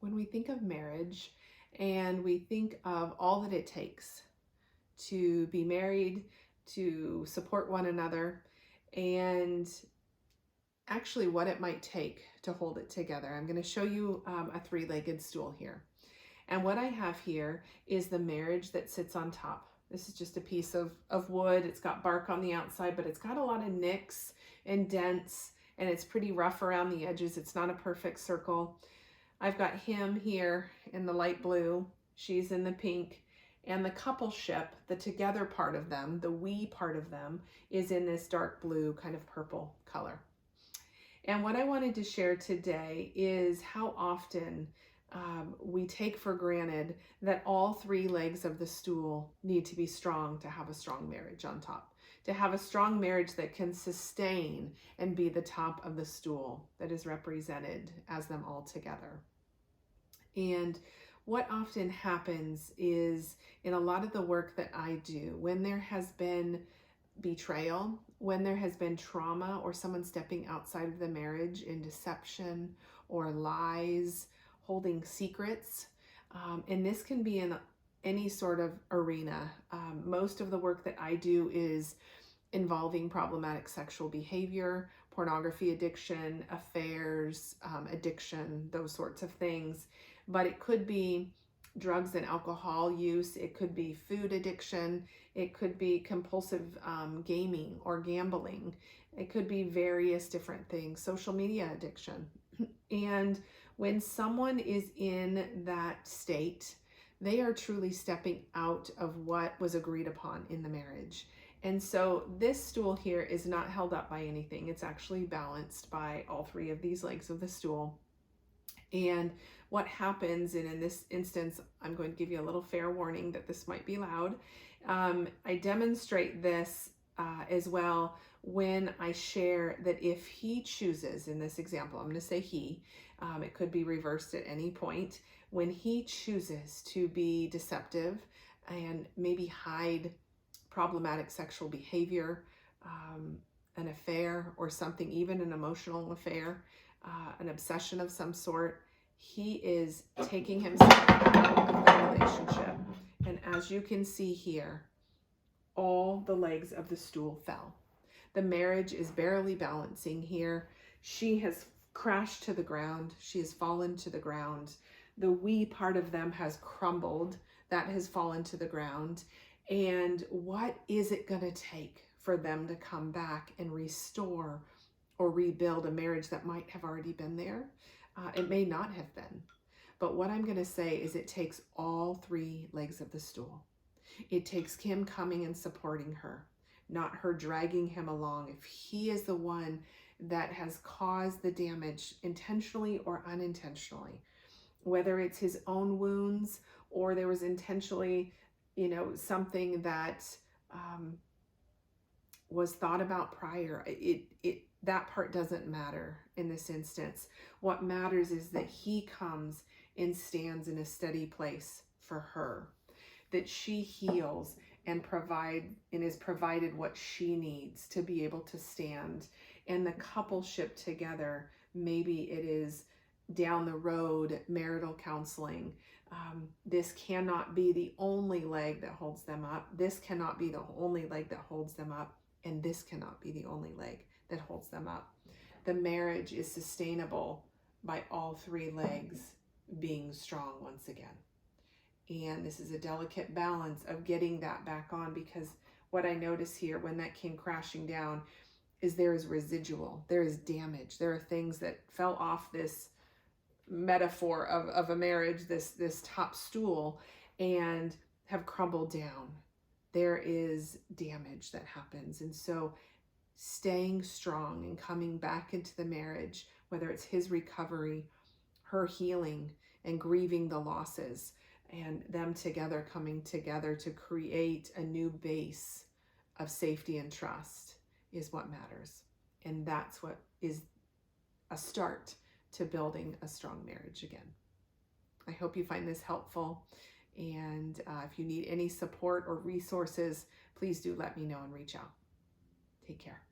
when we think of marriage and we think of all that it takes to be married, to support one another, and actually what it might take to hold it together. I'm going to show you a three-legged stool here. And what I have here is the marriage that sits on top. This is just a piece of wood. It's got bark on the outside, but it's got a lot of nicks and dents, and it's pretty rough around the edges. It's not a perfect circle. I've got him here in the light blue. She's in the pink. And the coupleship, the together part of them, the we part of them, is in this dark blue kind of purple color. And what I wanted to share today is how often we take for granted that all three legs of the stool need to be strong to have a strong marriage on top, to have a strong marriage that can sustain and be the top of the stool that is represented as them all together. And what often happens is in a lot of the work that I do, when there has been betrayal, when there has been trauma or someone stepping outside of the marriage in deception or lies, holding secrets, and this can be in any sort of arena. Most of the work that I do is involving problematic sexual behavior, pornography addiction, affairs, addiction, those sorts of things. But it could be drugs and alcohol use, it could be food addiction, it could be compulsive gaming or gambling, it could be various different things, social media addiction. And when someone is in that state, they are truly stepping out of what was agreed upon in the marriage. And so this stool here is not held up by anything. It's actually balanced by all three of these legs of the stool. And what happens, and in this instance, I'm going to give you a little fair warning that this might be loud. I demonstrate this as well when I share that if he chooses, in this example, I'm going to say he, it could be reversed at any point, when he chooses to be deceptive and maybe hide problematic sexual behavior, an affair or something, even an emotional affair, an obsession of some sort, he is taking himself out of the relationship. And as you can see here, all the legs of the stool fell. The marriage is barely balancing here. She has crashed to the ground. She has fallen to the ground. The we part of them has crumbled. That has fallen to the ground. And what is it going to take for them to come back and restore or rebuild a marriage that might have already been there? It may not have been. But what I'm going to say is it takes all three legs of the stool. It takes him coming and supporting her, not her dragging him along. If he is the one that has caused the damage intentionally or unintentionally, whether it's his own wounds or there was intentionally, something that was thought about prior, that part doesn't matter in this instance. What matters is that he comes and stands in a steady place for her, that she heals and is provided what she needs to be able to stand. And the coupleship together, maybe it is down the road, marital counseling. This cannot be the only leg that holds them up. This cannot be the only leg that holds them up. And this cannot be the only leg that holds them up. The marriage is sustainable by all three legs being strong once again. And this is a delicate balance of getting that back on, because what I notice here when that came crashing down is there is residual, there is damage. There are things that fell off this metaphor of a marriage, this top stool, and have crumbled down. There is damage that happens. And so staying strong and coming back into the marriage, whether it's his recovery, her healing and grieving the losses, and them together coming together to create a new base of safety and trust, is what matters. And that's what is a start to building a strong marriage again. I hope you find this helpful. And if you need any support or resources, please do let me know and reach out. Take care.